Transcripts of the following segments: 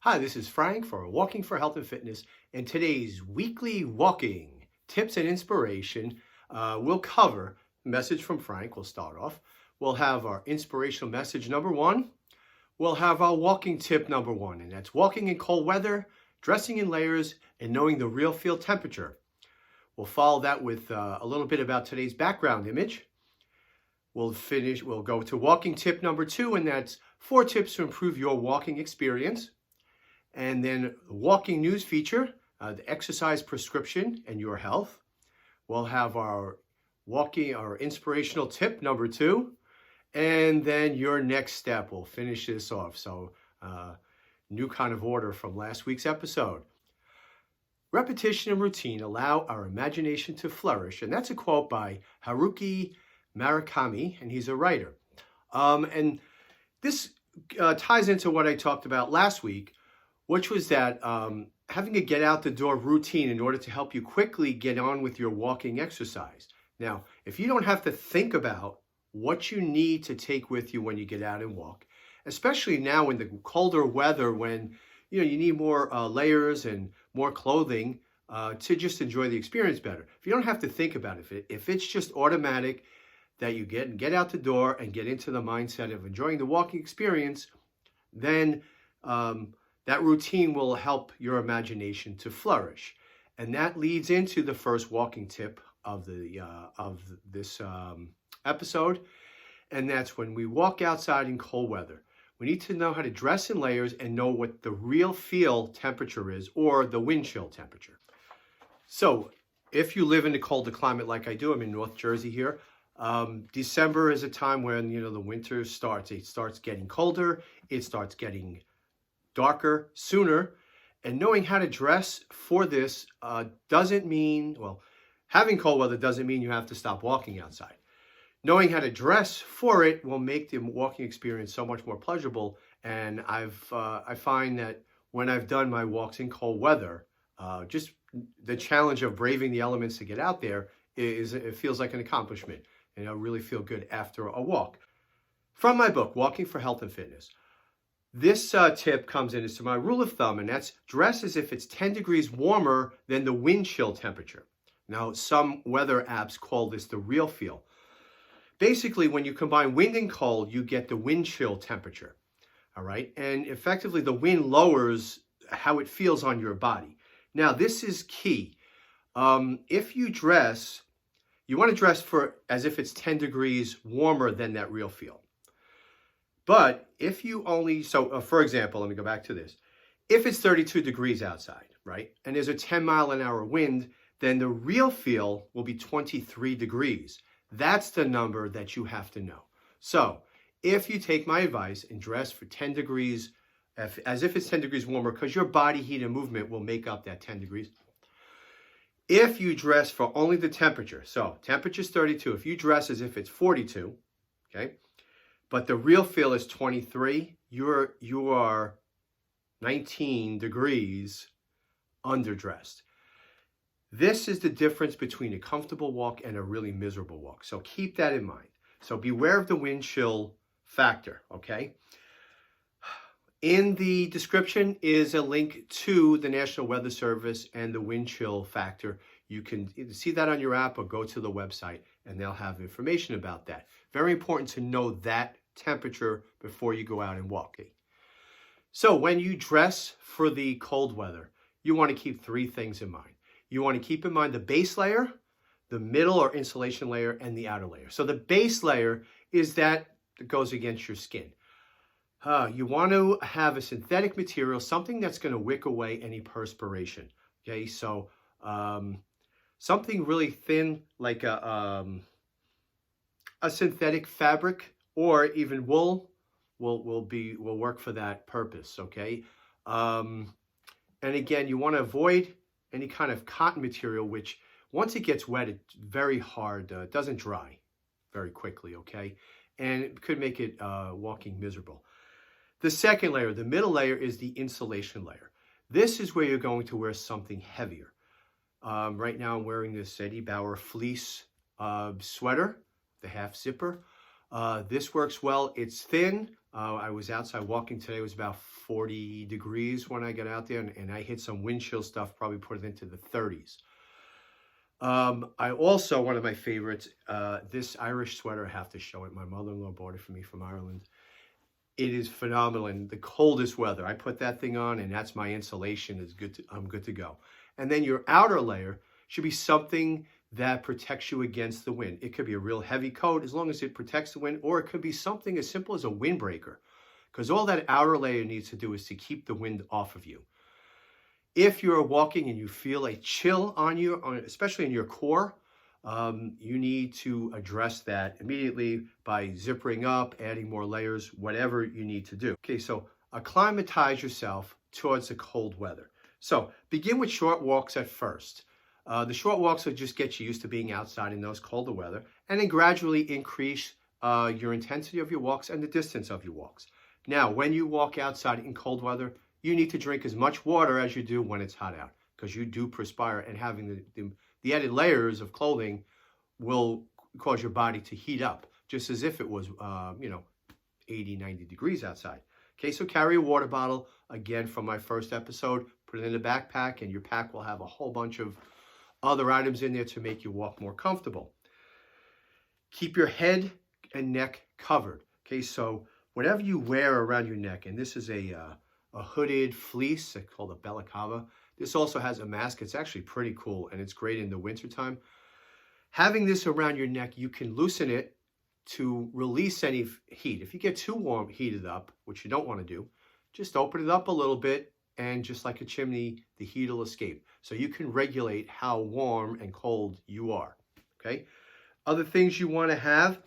Hi, this is Frank for Walking for Health and Fitness, and today's weekly walking tips and inspiration will cover message from Frank. We'll start off. We'll have our inspirational message number one. We'll have our walking tip number one, and that's walking in cold weather, dressing in layers, and knowing the real field temperature. We'll follow that with a little bit about today's background image. We'll go to walking tip number two, and that's 4 tips to improve your walking experience. And then the walking news feature, the exercise prescription and your health. We'll have our inspirational tip number 2. And then your next step. We'll finish this off. So new kind of order from last week's episode. Repetition and routine allow our imagination to flourish. And that's a quote by Haruki Murakami, and he's a writer. And this ties into what I talked about last week, which was that having a get out the door routine in order to help you quickly get on with your walking exercise. Now, if you don't have to think about what you need to take with you when you get out and walk, especially now in the colder weather when you need more layers and more clothing to just enjoy the experience better. If you don't have to think about it, if it's just automatic that you get out the door and get into the mindset of enjoying the walking experience, then that routine will help your imagination to flourish. And that leads into the first walking tip of this episode. And that's when we walk outside in cold weather. We need to know how to dress in layers and know what the real feel temperature is, or the wind chill temperature. So if you live in a colder climate like I do, I'm in North Jersey here, December is a time when, the winter starts. It starts getting colder. It starts getting darker sooner, and knowing how to dress for this doesn't mean, having cold weather doesn't mean you have to stop walking outside. Knowing how to dress for it will make the walking experience so much more pleasurable. And I find that when I've done my walks in cold weather, just the challenge of braving the elements to get out there it feels like an accomplishment, and I really feel good after a walk. From my book, Walking for Health and Fitness. This tip comes in as to my rule of thumb, and that's dress as if it's 10 degrees warmer than the wind chill temperature. Now, some weather apps call this the real feel. Basically, when you combine wind and cold, you get the wind chill temperature, all right? And effectively, the wind lowers how it feels on your body. Now, this is key. If you dress, you want to dress as if it's 10 degrees warmer than that real feel. But if you for example, let me go back to this. If it's 32 degrees outside, right, and there's a 10-mile-an-hour wind, then the real feel will be 23 degrees. That's the number that you have to know. So if you take my advice and dress for 10 degrees, as if it's 10 degrees warmer, because your body heat and movement will make up that 10 degrees. If you dress for only the temperature, so temperature's 32, if you dress as if it's 42, okay, but the real feel is 23, you are 19 degrees underdressed. This is the difference between a comfortable walk and a really miserable walk. So keep that in mind. So beware of the wind chill factor, okay? In the description is a link to the National Weather Service and the wind chill factor. You can either see that on your app or go to the website and they'll have information about that. Very important to know that temperature before you go out and walk. So when you dress for the cold weather, you want to keep 3 things in mind. You want to keep in mind the base layer, the middle or insulation layer, and the outer layer. So the base layer is that goes against your skin. You want to have a synthetic material, something that's going to wick away any perspiration. Okay, so something really thin like a synthetic fabric or even wool will work for that purpose. Okay, and again, you want to avoid any kind of cotton material, which once it gets wet, it's very hard. It doesn't dry very quickly. Okay, and it could make it walking miserable. The second layer, the middle layer, is the insulation layer. This is where you're going to wear something heavier. Right now I'm wearing this Eddie Bauer fleece sweater, the half zipper. This works well. It's thin. I was outside walking today. It was about 40 degrees when I got out there, and I hit some wind chill stuff, probably put it into the 30s. I also, one of my favorites, this Irish sweater, I have to show it. My mother-in-law bought it for me from Ireland. It is phenomenal in the coldest weather. I put that thing on, and that's my insulation. I'm good to go. And then your outer layer should be something that protects you against the wind. It could be a real heavy coat as long as it protects the wind, or it could be something as simple as a windbreaker, because all that outer layer needs to do is to keep the wind off of you. If you're walking and you feel a chill on you, especially in your core, you need to address that immediately by zippering up, adding more layers, whatever you need to do. Okay, so acclimatize yourself towards the cold weather. So begin with short walks at first. The short walks will just get you used to being outside in those colder weather, and then gradually increase your intensity of your walks and the distance of your walks. Now, when you walk outside in cold weather, you need to drink as much water as you do when it's hot out, because you do perspire, and having the added layers of clothing will cause your body to heat up, just as if it was, 80, 90 degrees outside. Okay, so carry a water bottle, again, from my first episode, put it in a backpack, and your pack will have a whole bunch of other items in there to make you walk more comfortable. Keep your head and neck covered. Okay, so whatever you wear around your neck, and this is a hooded fleece called a balaclava. This also has a mask. It's actually pretty cool, and it's great in the wintertime. Having this around your neck, you can loosen it to release any heat. If you get too warm, heated up, which you don't want to do, just open it up a little bit, and just like a chimney, the heat will escape. So you can regulate how warm and cold you are, okay? Other things you want to have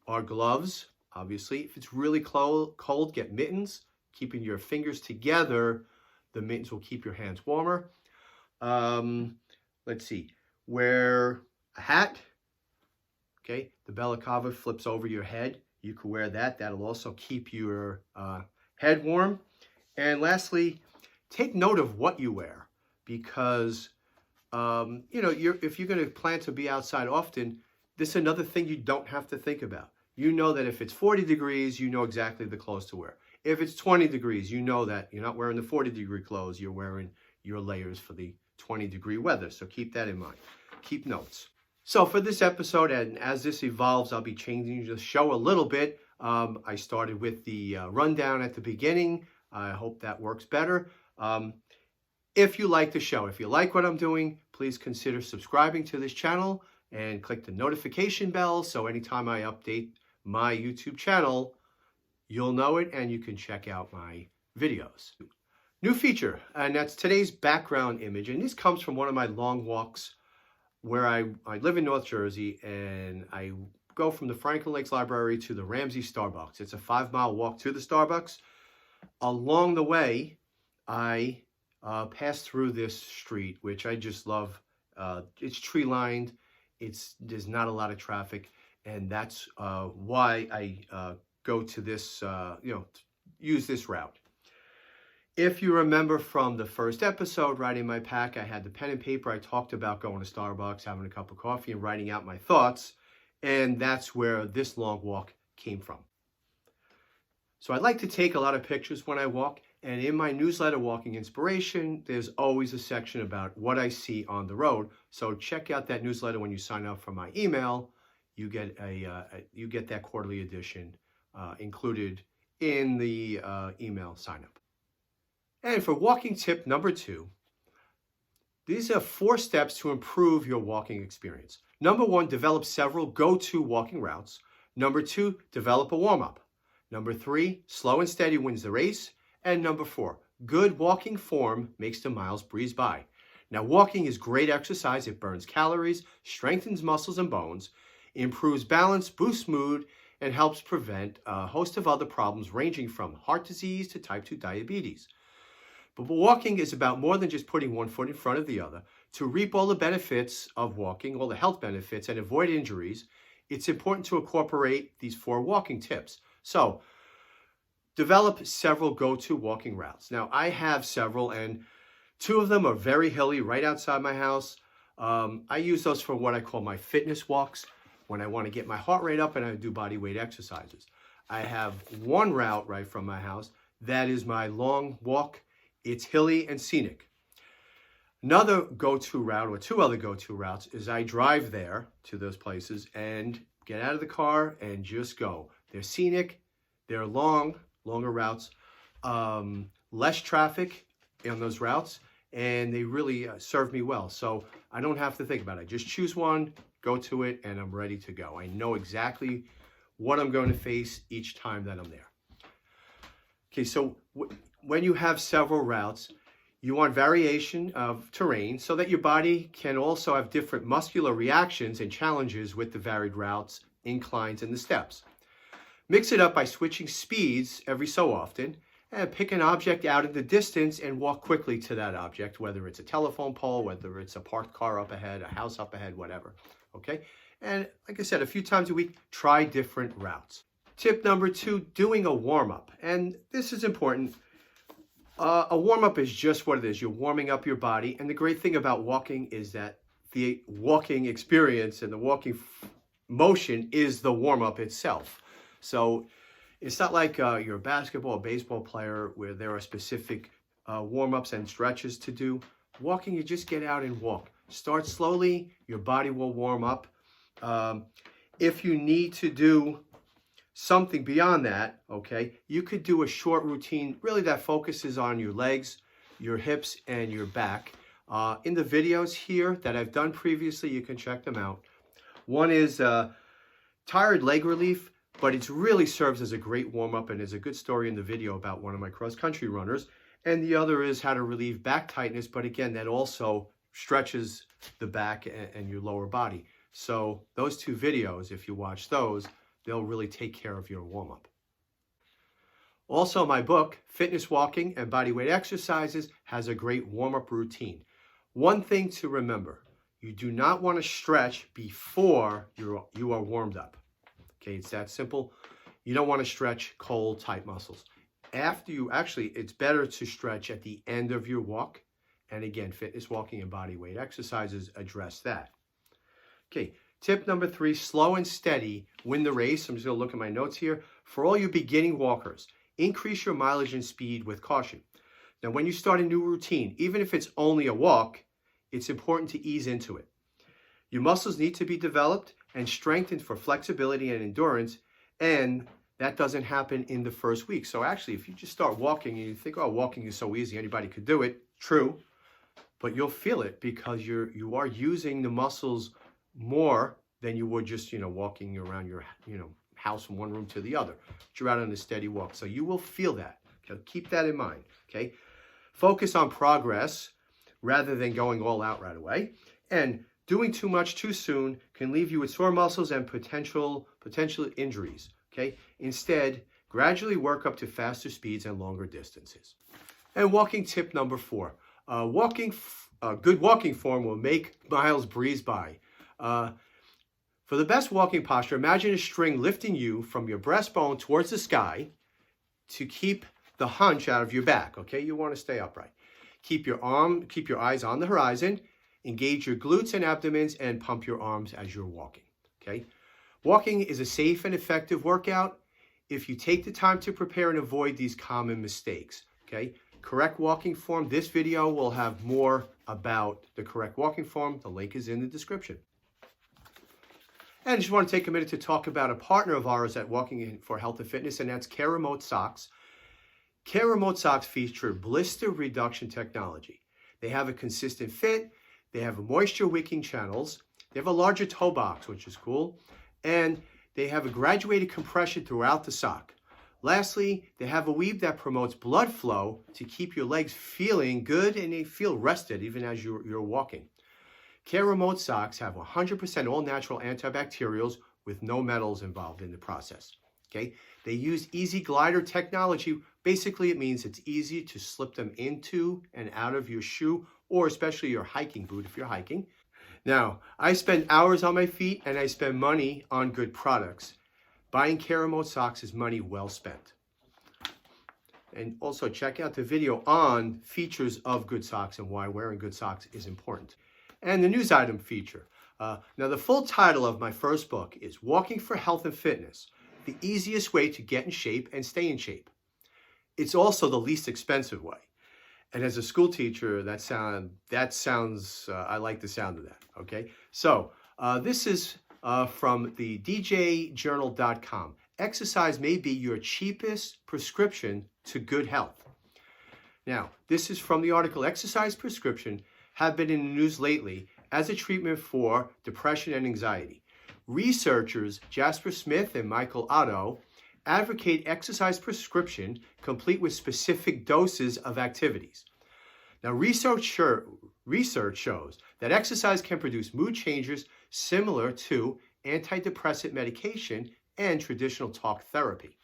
are gloves, obviously. If it's really cold, get mittens. Keeping your fingers together, the mittens will keep your hands warmer. Let's see, wear a hat, okay? The balaclava flips over your head. You can wear that. That'll also keep your head warm. And lastly, take note of what you wear, because if you're going to plan to be outside often, this is another thing you don't have to think about. You know that if it's 40 degrees, you know exactly the clothes to wear. If it's 20 degrees, you know that you're not wearing the 40-degree clothes, you're wearing your layers for the 20-degree weather. So keep that in mind. Keep notes. So for this episode, and as this evolves, I'll be changing the show a little bit. I started with the rundown at the beginning. I hope that works better. If you like the show, if you like what I'm doing, please consider subscribing to this channel and click the notification bell, so anytime I update my YouTube channel, you'll know it and you can check out my videos. New feature, and that's today's background image. And this comes from one of my long walks where I live in North Jersey, and I go from the Franklin Lakes Library to the Ramsey Starbucks. It's a 5-mile walk to the Starbucks. Along the way, I pass through this street, which I just love. It's tree lined. There's not a lot of traffic, and that's why I go to this, use this route. If you remember from the first episode, writing my pack, I had the pen and paper. I talked about going to Starbucks, having a cup of coffee, and writing out my thoughts, and that's where this long walk came from. So I like to take a lot of pictures when I walk, and in my newsletter, Walking Inspiration, there's always a section about what I see on the road. So check out that newsletter when you sign up for my email. You get that quarterly edition included in the email sign up. And for walking tip number 2, these are 4 steps to improve your walking experience. Number 1, develop several go-to walking routes. Number 2, develop a warm-up. Number 3, slow and steady wins the race. And number 4, good walking form makes the miles breeze by. Now, walking is great exercise. It burns calories, strengthens muscles and bones, improves balance, boosts mood, and helps prevent a host of other problems ranging from heart disease to type 2 diabetes. But walking is about more than just putting one foot in front of the other. To reap all the benefits of walking, all the health benefits, and avoid injuries, it's important to incorporate these 4 walking tips. So, develop several go-to walking routes. Now, I have several, and 2 of them are very hilly, right outside my house. I use those for what I call my fitness walks, when I want to get my heart rate up and I do body weight exercises. I have one route right from my house. That is my long walk. It's hilly and scenic. Another go-to route, or two other go-to routes, is I drive there to those places and get out of the car and just go. They're scenic, they're longer routes, less traffic on those routes, and they really serve me well. So I don't have to think about it. I just choose one, go to it, and I'm ready to go. I know exactly what I'm going to face each time that I'm there. Okay, so when you have several routes, you want variation of terrain so that your body can also have different muscular reactions and challenges with the varied routes, inclines, and the steps. Mix it up by switching speeds every so often, and pick an object out in the distance and walk quickly to that object, whether it's a telephone pole, whether it's a parked car up ahead, a house up ahead, whatever, okay? And like I said, a few times a week, try different routes. Tip number 2, doing a warm-up. And this is important. A warm-up is just what it is. You're warming up your body. And the great thing about walking is that the walking experience and the walking motion is the warm-up itself. So it's not like you're a basketball or baseball player where there are specific warm-ups and stretches to do. Walking, you just get out and walk. Start slowly. Your body will warm up. If you need to do something beyond that, okay, you could do a short routine really that focuses on your legs, your hips, and your back. In the videos here that I've done previously, you can check them out. One is tired leg relief, but it really serves as a great warm-up and is a good story in the video about one of my cross-country runners. And the other is how to relieve back tightness, but again, that also stretches the back and your lower body. So those two videos, if you watch those, they'll really take care of your warm-up. Also, my book, Fitness Walking and Bodyweight Exercises, has a great warm-up routine. One thing to remember, you do not want to stretch before you are warmed up. Okay, it's that simple. You don't want to stretch cold, tight muscles. It's better to stretch at the end of your walk. And again, Fitness Walking and Bodyweight Exercises address that. Okay, tip number 3, slow and steady win the race. I'm just going to look at my notes here. For all you beginning walkers, increase your mileage and speed with caution. Now, when you start a new routine, even if it's only a walk, it's important to ease into it. Your muscles need to be developed and strengthened for flexibility and endurance, and that doesn't happen in the first week. So actually, if you just start walking and you think, oh, walking is so easy, anybody could do it, true, but you'll feel it because you are using the muscles more than you would just, walking around your, house from one room to the other. But you're out on a steady walk. So you will feel that. Okay? Keep that in mind. Okay. Focus on progress rather than going all out right away. And doing too much too soon can leave you with sore muscles and potential injuries. Okay. Instead, gradually work up to faster speeds and longer distances. And walking tip number 4. Good walking form will make miles breeze by. For the best walking posture, imagine a string lifting you from your breastbone towards the sky to keep the hunch out of your back, okay? You want to stay upright. Keep your eyes on the horizon, engage your glutes and abdomens, and pump your arms as you're walking, okay? Walking is a safe and effective workout if you take the time to prepare and avoid these common mistakes, okay? Correct walking form. This video will have more about the correct walking form. The link is in the description. And I just want to take a minute to talk about a partner of ours at Walking for Health and Fitness, and that's Care Remote Socks. Care Remote Socks feature blister reduction technology. They have a consistent fit, they have moisture wicking channels, they have a larger toe box, which is cool, and they have a graduated compression throughout the sock. Lastly, they have a weave that promotes blood flow to keep your legs feeling good and they feel rested even as you're walking. Care Remote Socks have 100% all-natural antibacterials with no metals involved in the process. Okay? They use easy glider technology. Basically, it means it's easy to slip them into and out of your shoe, or especially your hiking boot if you're hiking. Now, I spend hours on my feet and I spend money on good products. Buying Care Remote Socks is money well spent. And also check out the video on features of good socks and why wearing good socks is important. And the news item feature. Now, the full title of my first book is Walking for Health and Fitness, the easiest way to get in shape and stay in shape. It's also the least expensive way. And as a school teacher, that sounds, I like the sound of that, okay? So this is from the djjournal.com. Exercise may be your cheapest prescription to good health. Now, this is from the article, Exercise Prescription Have Been in the News Lately as a Treatment for Depression and Anxiety. Researchers Jasper Smith and Michael Otto advocate exercise prescription complete with specific doses of activities. Now, research shows that exercise can produce mood changes similar to antidepressant medication and traditional talk therapy.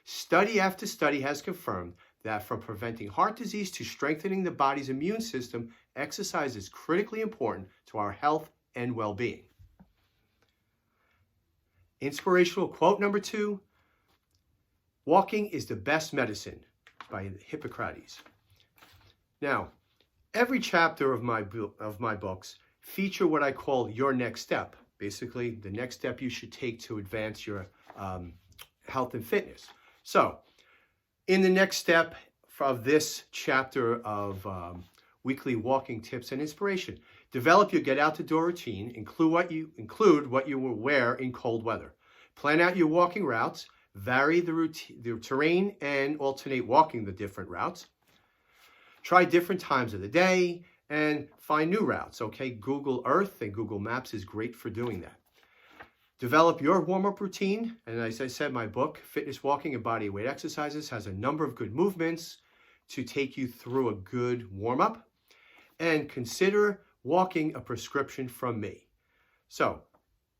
Study after study has confirmed that from preventing heart disease to strengthening the body's immune system, exercise is critically important to our health and well-being. Inspirational quote number 2, walking is the best medicine, by Hippocrates. Now, every chapter of my books feature what I call your next step. Basically, the next step you should take to advance your health and fitness. So, in the next step of this chapter of weekly walking tips and inspiration, develop your get out the door routine. Include what you will wear in cold weather. Plan out your walking routes. Vary the terrain and alternate walking the different routes. Try different times of the day and find new routes, okay? Google Earth and Google Maps is great for doing that. Develop your warm-up routine. And as I said, my book, Fitness Walking and Body Weight Exercises, has a number of good movements to take you through a good warm-up. And consider walking a prescription from me. So,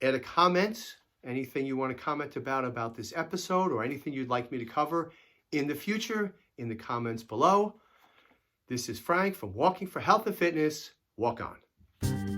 add a comment, anything you want to comment about this episode or anything you'd like me to cover in the future in the comments below. This is Frank from Walking for Health and Fitness. Walk on.